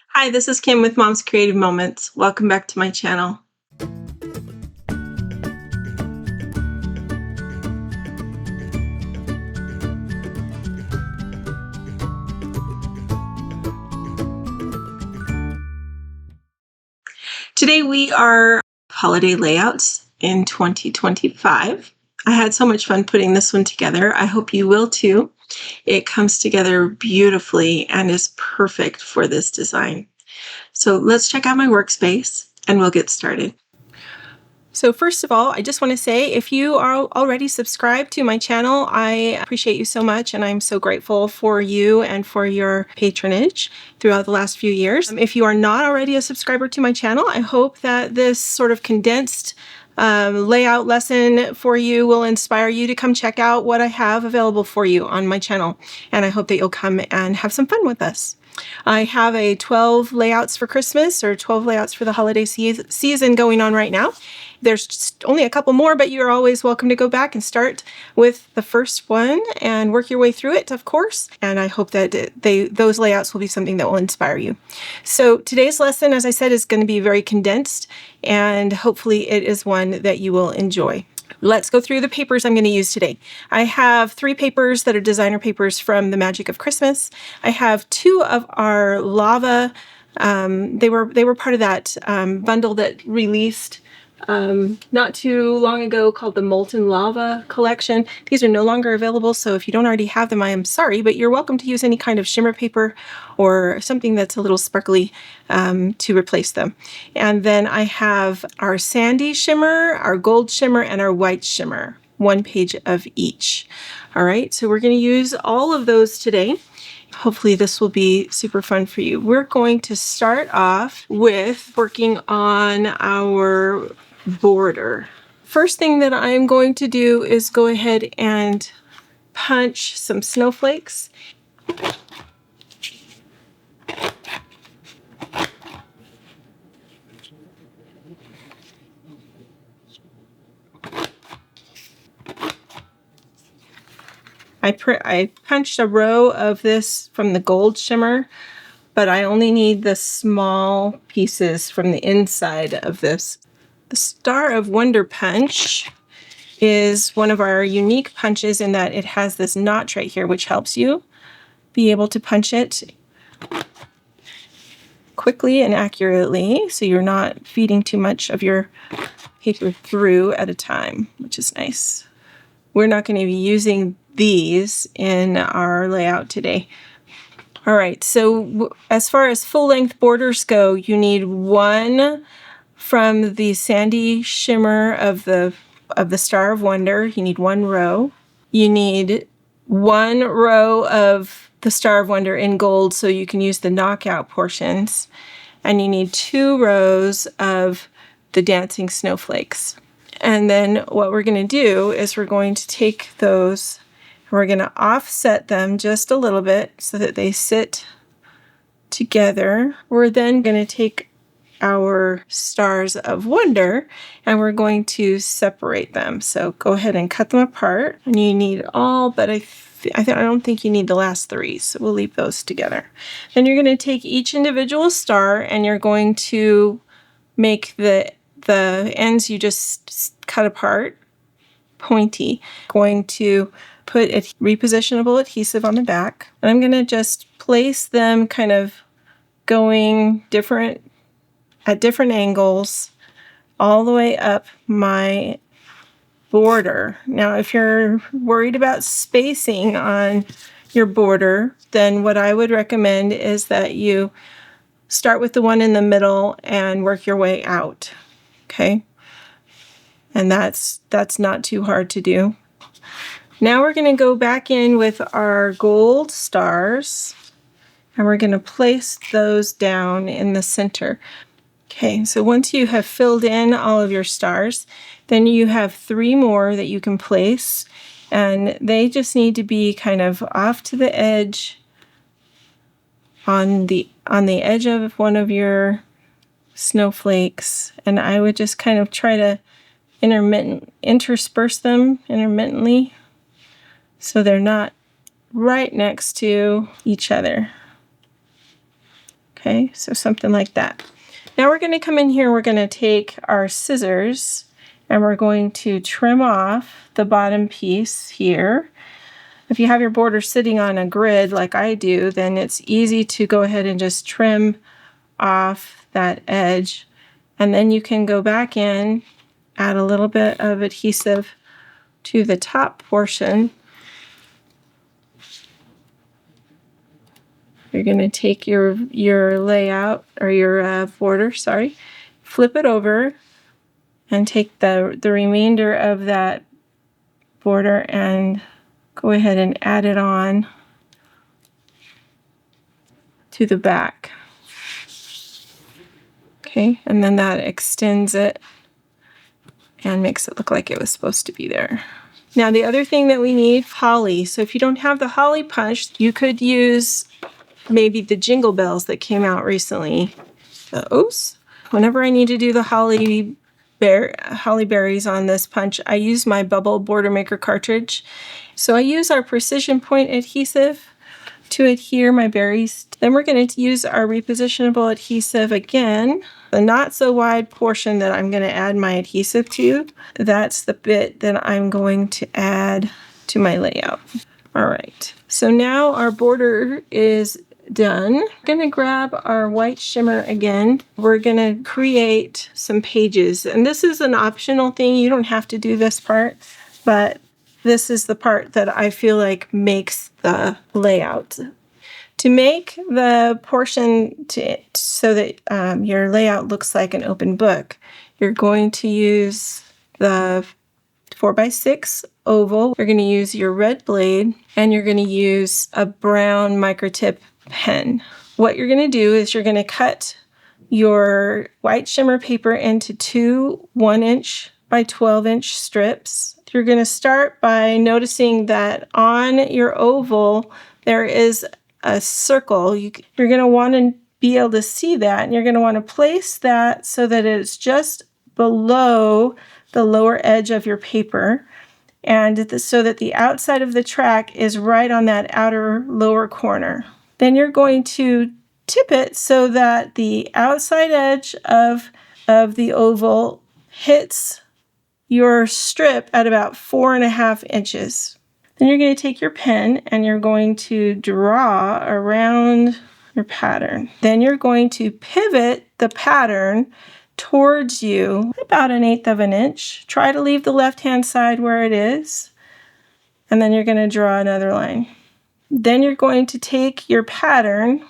Hi, this is Kim with Mom's Creative Moments. Welcome back to my channel. Today we are holiday layouts in 2025. I had so much fun putting this one together. I hope you will too. It comes together beautifully and is perfect for this design. So let's check out my workspace and we'll get started. So first of all, I just want to say if you are already subscribed to my channel, I appreciate you so much and I'm so grateful for you and for your patronage throughout the last few years. If you are not already a subscriber to my channel, I hope that this sort of condensed layout lesson for you will inspire you to come check out what I have available for you on my channel. And I hope that you'll come and have some fun with us. I have a 12 layouts for Christmas or 12 layouts for the holiday season going on right now. There's just only a couple more, but you're always welcome to go back and start with the first one and work your way through it, of course. And I hope that those layouts will be something that will inspire you. So today's lesson, as I said, is going to be very condensed, and hopefully it is one that you will enjoy. Let's go through the papers I'm going to use today. I have 3 papers that are designer papers from the Magic of Christmas. I have 2 of our lava. They were part of that bundle that released not too long ago called the Molten Lava collection. These are no longer available, so if you don't already have them, I am sorry, but you're welcome to use any kind of shimmer paper or something that's a little sparkly to replace them. And then I have our sandy shimmer, our gold shimmer, and our white shimmer, 1 page of each. All right, so we're going to use all of those today. Hopefully this will be super fun for you. We're going to start off with working on our border. First thing that I'm going to do is go ahead and punch some snowflakes. I punched a row of this from the gold shimmer, but I only need the small pieces from the inside of this. The Star of Wonder punch is one of our unique punches in that it has this notch right here, which helps you be able to punch it quickly and accurately, so you're not feeding too much of your paper through at a time, which is nice. We're not going to be using these in our layout today. All right, so as far as full-length borders go, you need 1 from the sandy shimmer of the Star of Wonder. You need 1 row. You need 1 row of the Star of Wonder in gold, so you can use the knockout portions. And you need 2 rows of the dancing snowflakes. And then what we're going to do is we're going to take those and we're going to offset them just a little bit so that they sit together. We're then going to take our Stars of Wonder and we're going to separate them. So go ahead and cut them apart. And you need all, but I don't think you need the last 3, so we'll leave those together. Then you're going to take each individual star and you're going to make the ends you just cut apart pointy. Going to put repositionable adhesive on the back, and I'm going to just place them kind of going at different angles all the way up my border. Now, if you're worried about spacing on your border, then what I would recommend is that you start with the one in the middle and work your way out. Okay? And that's not too hard to do. Now we're going to go back in with our gold stars and we're going to place those down in the center. Okay, so once you have filled in all of your stars, then you have 3 more that you can place, and they just need to be kind of off to the edge on the edge of one of your snowflakes, and I would just kind of try to intersperse them intermittently so they're not right next to each other. Okay, so something like that. Now we're going to come in here, we're going to take our scissors and we're going to trim off the bottom piece here. If you have your border sitting on a grid like I do, then it's easy to go ahead and just trim off that edge. And then you can go back in, add a little bit of adhesive to the top portion. You're going to take your layout, or your border, sorry, flip it over and take the remainder of that border and go ahead and add it on to the back. Okay, and then that extends it and makes it look like it was supposed to be there. Now the other thing that we need, holly. So if you don't have the holly punch, you could use maybe the jingle bells that came out recently. Those. Whenever I need to do the holly berries on this punch, I use my Bubble Border Maker cartridge. So I use our precision point adhesive to adhere my berries. Then we're going to use our repositionable adhesive again. The not so wide portion that I'm going to add my adhesive to, that's the bit that I'm going to add to my layout. All right, so now our border is done. We're going to grab our white shimmer again. We're going to create some pages, and this is an optional thing. You don't have to do this part, but this is the part that I feel like makes the layout. To make the portion so that your layout looks like an open book, you're going to use the 4x6 oval. You're going to use your red blade, and you're going to use a brown microtip pen. What you're going to do is you're going to cut your white shimmer paper into two 1-inch by 12-inch strips. You're going to start by noticing that on your oval there is a circle. You're going to want to be able to see that, and you're going to want to place that so that it's just below the lower edge of your paper, and so that the outside of the track is right on that outer lower corner. Then you're going to tip it so that the outside edge of the oval hits your strip at about 4.5 inches. Then you're going to take your pen and you're going to draw around your pattern. Then you're going to pivot the pattern towards you about 1/8 of an inch. Try to leave the left-hand side where it is. And then you're going to draw another line. Then you're going to take your pattern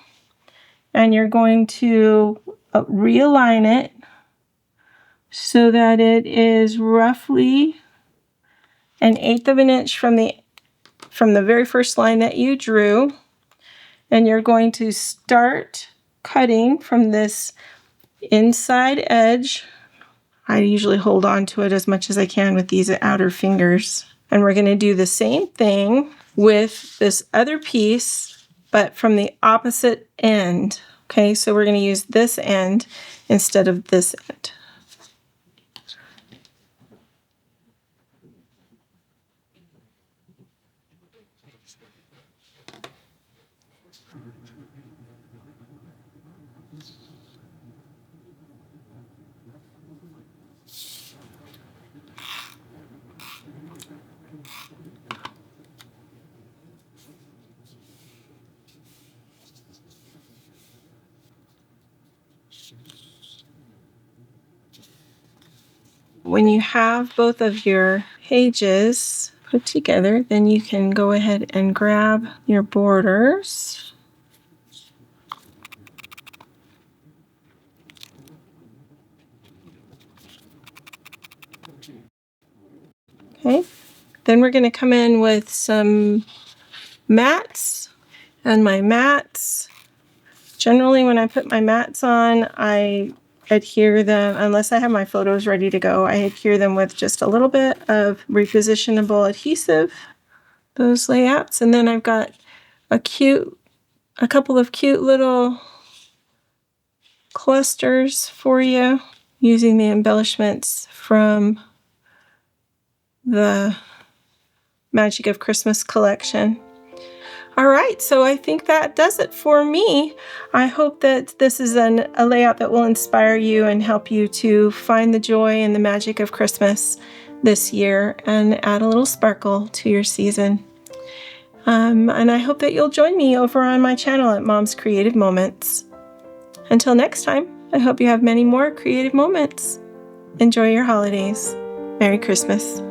and you're going to realign it so that it is roughly 1/8 of an inch from the very first line that you drew. And you're going to start cutting from this inside edge. I usually hold on to it as much as I can with these outer fingers. And we're going to do the same thing with this other piece, but from the opposite end. Okay, so we're going to use this end instead of this end. When you have both of your pages put together, then you can go ahead and grab your borders. Okay, then we're going to come in with some mats, and my mats, generally when I put my mats on, I adhere them, unless I have my photos ready to go, I adhere them with just a little bit of repositionable adhesive, those layouts. And then I've got a couple of cute little clusters for you using the embellishments from the Magic of Christmas collection. All right, so I think that does it for me. I hope that this is a layout that will inspire you and help you to find the joy and the magic of Christmas this year and add a little sparkle to your season. And I hope that you'll join me over on my channel at Mom's Creative Moments. Until next time, I hope you have many more creative moments. Enjoy your holidays. Merry Christmas.